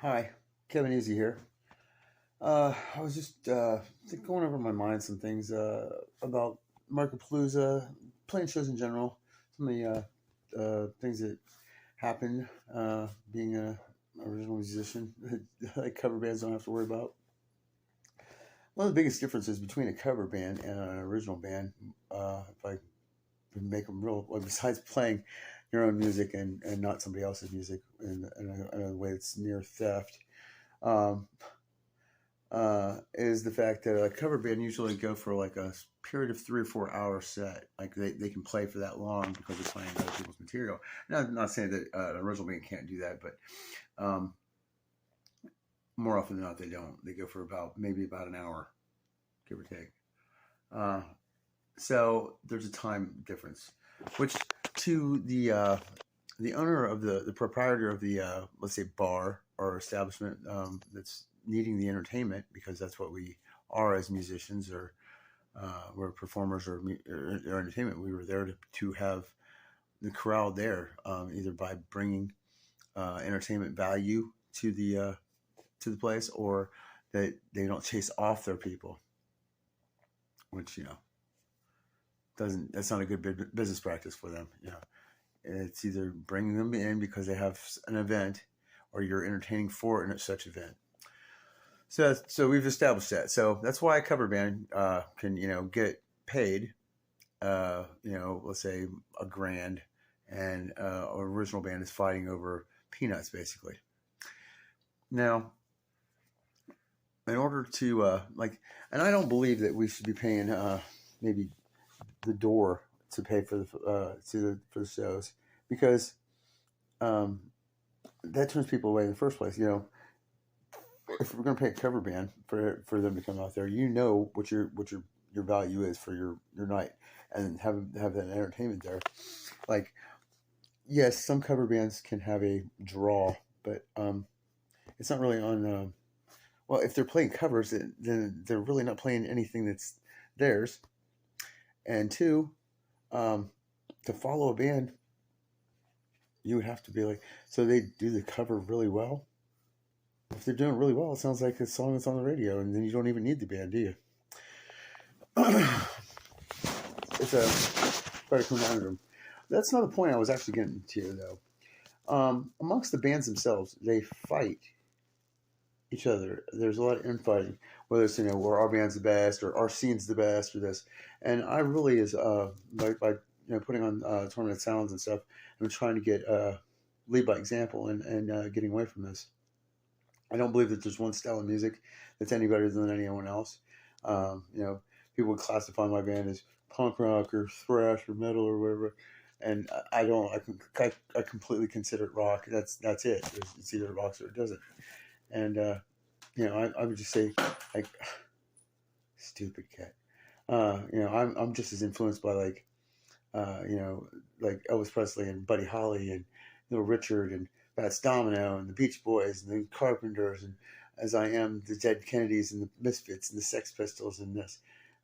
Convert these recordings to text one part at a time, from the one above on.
Hi, Kevin Easy here. I was just going over in my mind some things about Market Palooza, playing shows in general, some of the things that happen being a original musician like cover bands don't have to worry about. One of the biggest differences between a cover band and an original band, if I could make them real, well, besides playing your own music and not somebody else's music in a way that's near theft, um, is the fact that a cover band usually go for like a period of 3 or 4 hour set. Like they can play for that long because they're playing other people's material. Now, I'm not saying that an original band can't do that, but um, more often than not, they don't. They go for maybe about an hour, give or take. Uh, so there's a time difference, which to the owner of the proprietor of the let's say bar or establishment that's needing the entertainment, because that's what we are as musicians, or we're performers, or entertainment. We were there to have the crowd there, either by bringing entertainment value to the place, or that they don't chase off their people, which doesn't that's not a good business practice for them. It's either bringing them in because they have an event, or you're entertaining for such event. So we've established that. So that's why a cover band can get paid, let's say $1,000, and an original band is fighting over peanuts, basically. Now, in order to and I don't believe that we should be paying maybe the door to pay for the shows, because um, that turns people away in the first place. If we're going to pay a cover band for them to come out there, what your value is for your night, and have that entertainment there. Like, yes, some cover bands can have a draw, but it's not really on. Well, if they're playing covers, then they're really not playing anything that's theirs. And two, to follow a band, you would have to be like, so they do the cover really well. If they're doing it really well, it sounds like a song that's on the radio, and then you don't even need the band, do you? It's quite a conundrum. That's not the point I was actually getting to, though. Amongst the bands themselves, they fight each other. There's a lot of infighting, whether it's where our band's the best, or our scene's the best, or this. And I really is by putting on tournament sounds and stuff, I'm trying to get lead by example, and getting away from this. I don't believe that there's one style of music that's any better than anyone else. People would classify my band as punk rock or thrash or metal or whatever, and I don't. I completely consider it rock. That's it. It's either rocks or it doesn't. And I would just say, like, stupid cat. I'm just as influenced by like Elvis Presley and Buddy Holly and Little Richard and Fats Domino and the Beach Boys and the Carpenters, and as I am the Dead Kennedys and the Misfits and the Sex Pistols and this,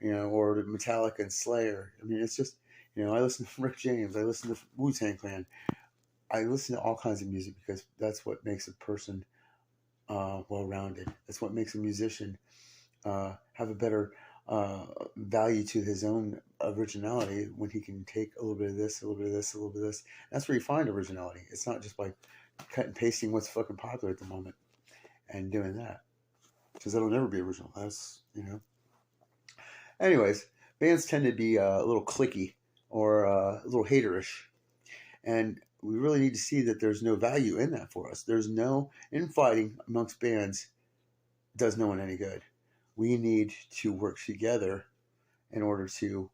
or the Metallica and Slayer. I mean, it's just, I listen to Rick James, I listen to Wu-Tang Clan, I listen to all kinds of music, because that's what makes a person well-rounded. That's what makes a musician have a better value to his own originality, when he can take a little bit of this, a little bit of this, a little bit of this. That's where you find originality. It's not just by cut and pasting what's fucking popular at the moment and doing that, because that'll never be original. Anyways, bands tend to be a little cliquey, or a little haterish, and we really need to see that there's no value in that for us. There's no infighting amongst bands does no one any good. We need to work together in order to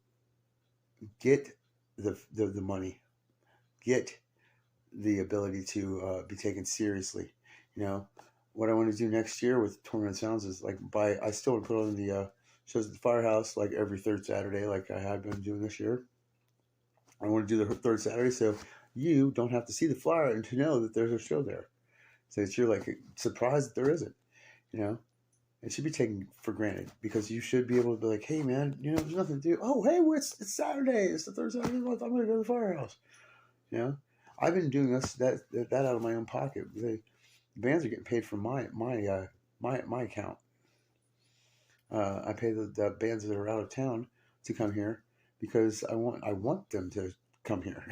get the money, get the ability to be taken seriously. What I want to do next year with Tournament Sounds is I still would put on the shows at the Firehouse like every third Saturday, like I had been doing this year. I want to do the third Saturday, so you don't have to see the flyer and to know that there's a show there. So that you're like surprised that there isn't. It should be taken for granted, because you should be able to be like, hey man, there's nothing to do. Oh, hey, it's Saturday. It's the third Saturday of the month. I'm going to go to the Firehouse. I've been doing that out of my own pocket. The bands are getting paid from my account. I pay the bands that are out of town to come here because I want them to come here.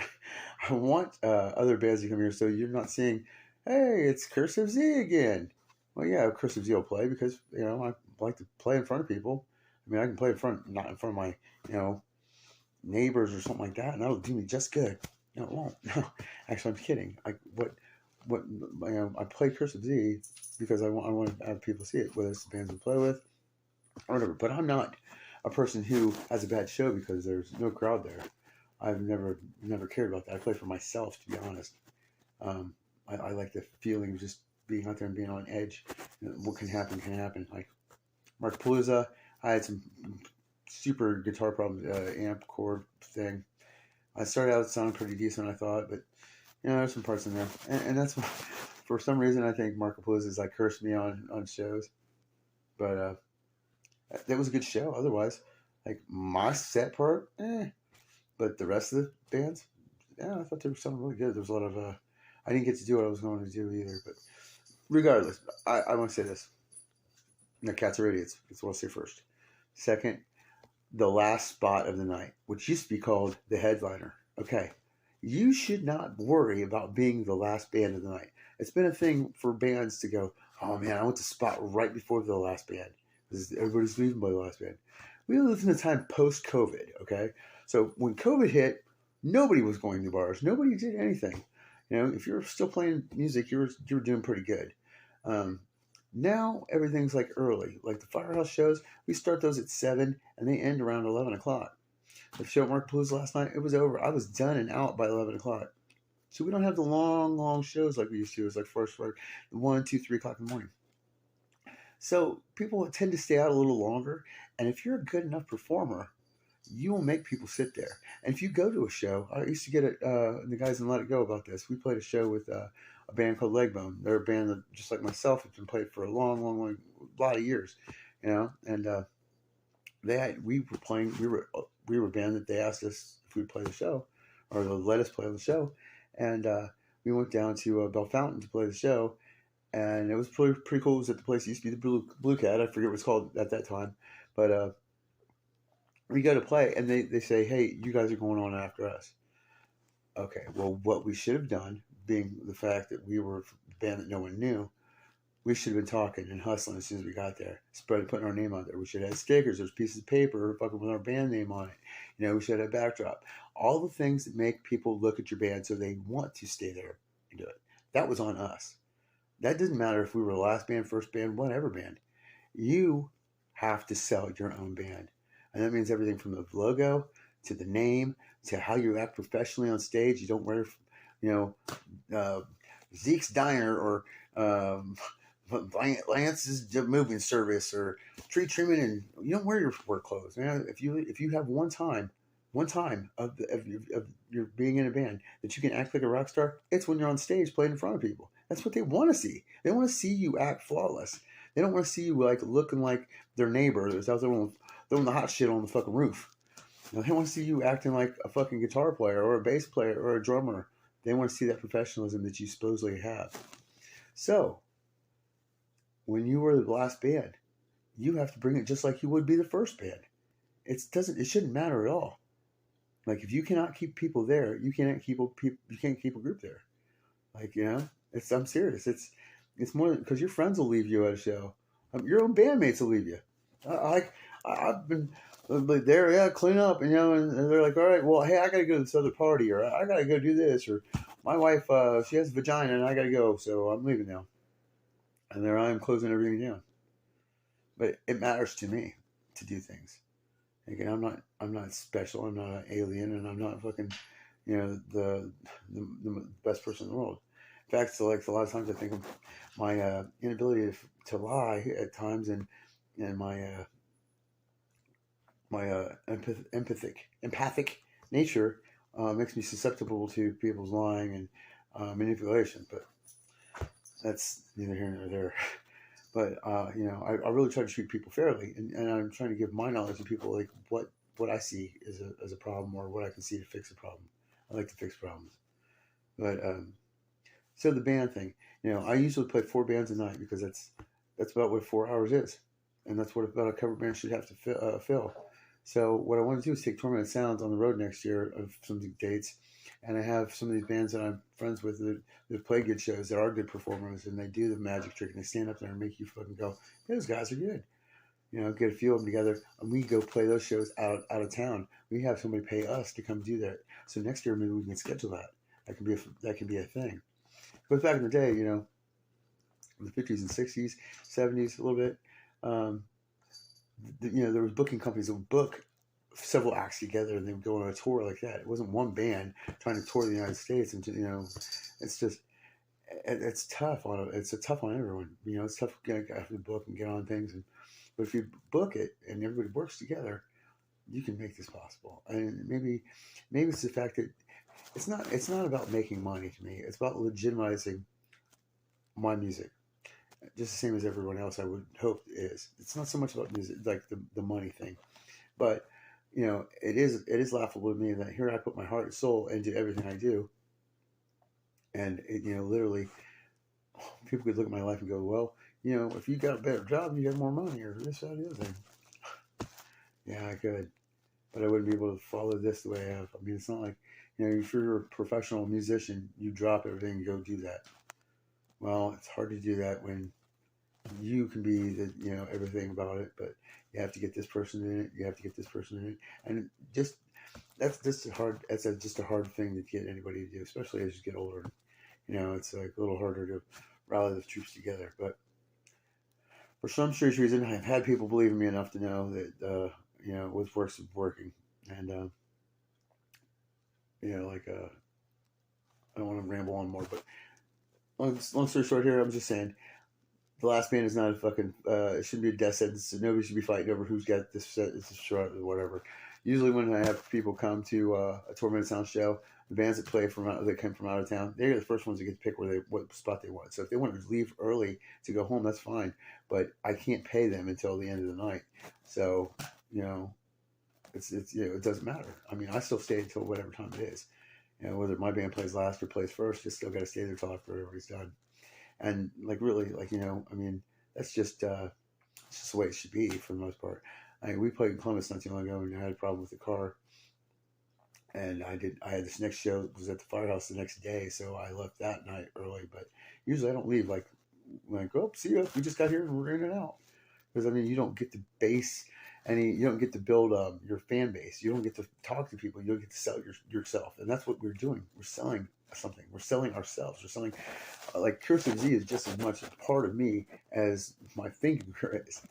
I want other bands to come here, so you're not seeing, hey, it's Cursive Z again. Well, yeah, Cursive Z will play because I like to play in front of people. I mean, I can play not in front of my neighbors or something like that, and that'll do me just good. No, it won't. No, actually, I'm kidding. I play Cursive Z because I want to have people see it, whether it's the bands we play with or whatever. But I'm not a person who has a bad show because there's no crowd there. I've never cared about that. I play for myself, to be honest. I like the feeling of just being out there and being on edge. What can happen can happen. Like Palooza, I had some super guitar problems, amp chord thing. I started out sounding pretty decent, I thought, but there's some parts in there, and that's for some reason I think Palooza is like cursed me on shows, but that was a good show. Otherwise, like my set part, but the rest of the bands, yeah, I thought they were sounding really good. There was a lot of I didn't get to do what I was going to do either, but regardless, I want to say this: the Cats are idiots. That's what I'll say first. Second, the last spot of the night, which used to be called the headliner. Okay, you should not worry about being the last band of the night. It's been a thing for bands to go, oh man, I want the spot right before the last band because everybody's leaving by the last band. We live in a time post-COVID, okay? So when COVID hit, nobody was going to bars. Nobody did anything. If you're still playing music, you're doing pretty good. Now everything's like early. Like the Firehouse shows, we start those at 7 and they end around 11 o'clock. The show at Palooza last night, it was over. I was done and out by 11 o'clock. So we don't have the long shows like we used to. It was like first 1, 2, 3 o'clock in the morning. So people tend to stay out a little longer. And if you're a good enough performer, you will make people sit there. And if you go to a show, I used to get it, the guys in Let It Go about this. We played a show with a band called Legbone. They're a band that, just like myself, has been played for a long lot of years, and we were a band that they asked us if we'd play the show, or they'll let us play on the show, and we went down to Bell Fountain to play the show, and it was pretty cool. It was at the place that used to be the Blue Cat. I forget what it's called at that time, but we go to play, and they say, hey, you guys are going on after us. Okay, well, what we should have done, being the fact that we were a band that no one knew, we should have been talking and hustling as soon as we got there, putting our name out there. We should have had stickers, there's pieces of paper fucking with our band name on it. We should have a backdrop. All the things that make people look at your band so they want to stay there and do it. That was on us. That doesn't matter if we were the last band, first band, whatever band. You have to sell your own band. And that means everything from the logo to the name to how you act professionally on stage. You don't wear, Zeke's Diner or Lance's moving service or tree trimming, and you don't wear your work clothes. If you have one time of your being in a band that you can act like a rock star, it's when you're on stage playing in front of people. That's what they want to see. They want to see you act flawless. They don't want to see you like looking like their neighbor that's out there throwing the hot shit on the fucking roof. They want to see you acting like a fucking guitar player or a bass player or a drummer. They want to see that professionalism that you supposedly have. So, when you were the last band, you have to bring it just like you would be the first band. It shouldn't matter at all. Like if you cannot keep people there, you can't keep a group there. Like I'm serious. It's more because your friends will leave you at a show. Your own bandmates will leave you. I've been there, yeah, clean up, and they're like, all right, well, hey, I gotta go to this other party, or I gotta go do this, or my wife, she has a vagina, and I gotta go, so I'm leaving now. And there I am closing everything down. But it matters to me to do things. Again, I'm not special. I'm not an alien, and I'm not fucking, the best person in the world. In fact, so like a lot of times I think of my inability to lie at times, and my empathic nature makes me susceptible to people's lying and manipulation. But that's neither here nor there. But I really try to treat people fairly, and I'm trying to give my knowledge to people, like what I see as a problem or what I can see to fix a problem. I like to fix problems, but So the band thing, I usually play 4 bands a night because that's about what 4 hours is, and that's what about a cover band should have to fill. So what I want to do is take Tormented Sounds on the road next year of some dates, and I have some of these bands that I'm friends with that play good shows that are good performers, and they do the magic trick and they stand up there and make you fucking go, those guys are good. Get a few of them together, and we go play those shows out of town. We have somebody pay us to come do that. So next year maybe we can schedule that. That can be a thing. Because back in the day, in the 50s and 60s, 70s, a little bit, um, there was booking companies that would book several acts together, and they would go on a tour like that. It wasn't one band trying to tour the United States, and it's just it's tough on everyone. It's tough to get after the book and get on things, but if you book it and everybody works together, you can make this possible. And maybe it's the fact that it's not about making money to me. It's about legitimizing my music, just the same as everyone else I would hope is. It's not so much about music, like the money thing, but it is laughable to me that here I put my heart and soul into everything I do, and literally, people could look at my life and go, well, if you got a better job, you had more money, or this, that, the other thing. Yeah, I could, but I wouldn't be able to follow this the way I have. I mean, it's not like, if you're a professional musician, you drop everything and go do that. Well, it's hard to do that when you can be everything about it, but you have to get this person in it. You have to get this person in it, and that's just a hard thing to get anybody to do, especially as you get older. It's like a little harder to rally the troops together. But for some strange reason, I've had people believe in me enough to know that it was working, and I don't want to ramble on more, but long story short here, I'm just saying the last band is not a fucking it shouldn't be a death sentence. Nobody should be fighting over who's got this short or whatever. Usually when I have people come to a Tormented Sound show, the bands that play that come from out of town, they're the first ones to get to pick what spot they want. So if they want to leave early to go home, that's fine. But I can't pay them until the end of the night. So it doesn't matter. I mean, I still stay until whatever time it is. Whether my band plays last or plays first, just still got to stay there till after everybody's done. And really, I mean, that's just it's just the way it should be for the most part. I mean, we played in Columbus not too long ago, and I had a problem with the car. And I had this next show was at the Firehouse the next day, so I left that night early. But usually I don't leave see you. We just got here and we're in and out. Because I mean, you don't get to you don't get to build your fan base. You don't get to talk to people. You don't get to sell yourself, and that's what we're doing. We're selling something. We're selling ourselves. We're selling like Curse of Z is just as much a part of me as my finger is.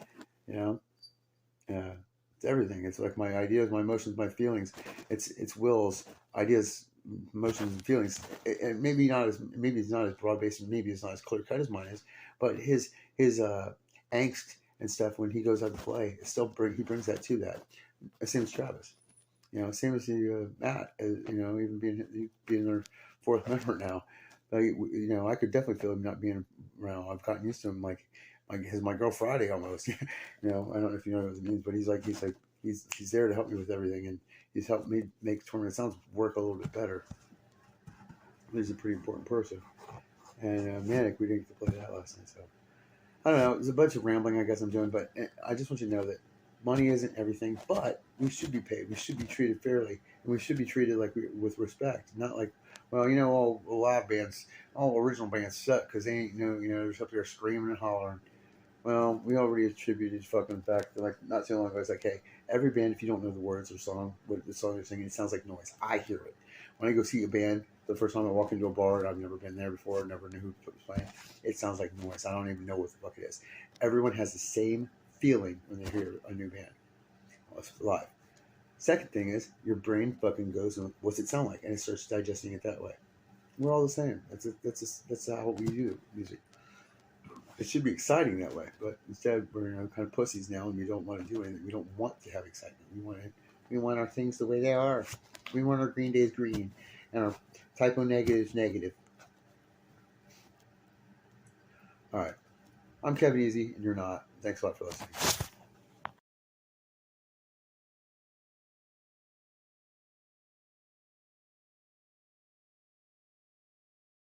It's everything. It's like my ideas, my emotions, my feelings. It's Will's ideas, emotions, and feelings. And maybe it's not as broad based, and maybe it's not as clear cut as mine is. But his angst and stuff when he goes out to play, he brings that to that. Same as Travis. Same as Matt. Even being their fourth member now. I could definitely feel him not being around. I've gotten used to him like my girl Friday almost. I don't know if you know what it means, but he's there to help me with everything, and he's helped me make Tormented Sounds work a little bit better. He's a pretty important person. And Manic, we didn't get to play that last night, so I don't know. There's a bunch of rambling I guess I'm doing, but I just want you to know that money isn't everything, but we should be paid. We should be treated fairly, and we should be treated with respect, not like, well, all live bands, all original bands suck because they ain't they're just up there screaming and hollering. Well, we already attributed fucking fact that not too long ago. It's like, hey, every band, if you don't know the words or what the song they're singing, it sounds like noise. I hear it. When I go see a band, the first time I walk into a bar and I've never been there before, never knew who was playing, it sounds like noise. I don't even know what the fuck it is. Everyone has the same feeling when they hear a new band. Well, it's live. Second thing is, your brain fucking goes, what's it sound like? And it starts digesting it that way. We're all the same. That's how we do music. It should be exciting that way, but instead we're kind of pussies now, and we don't want to do anything. We don't want to have excitement. We want our things the way they are. We want our Green Days green, and our typo negatives negative. All right, I'm Kevin Easy, and you're not. Thanks a lot for listening.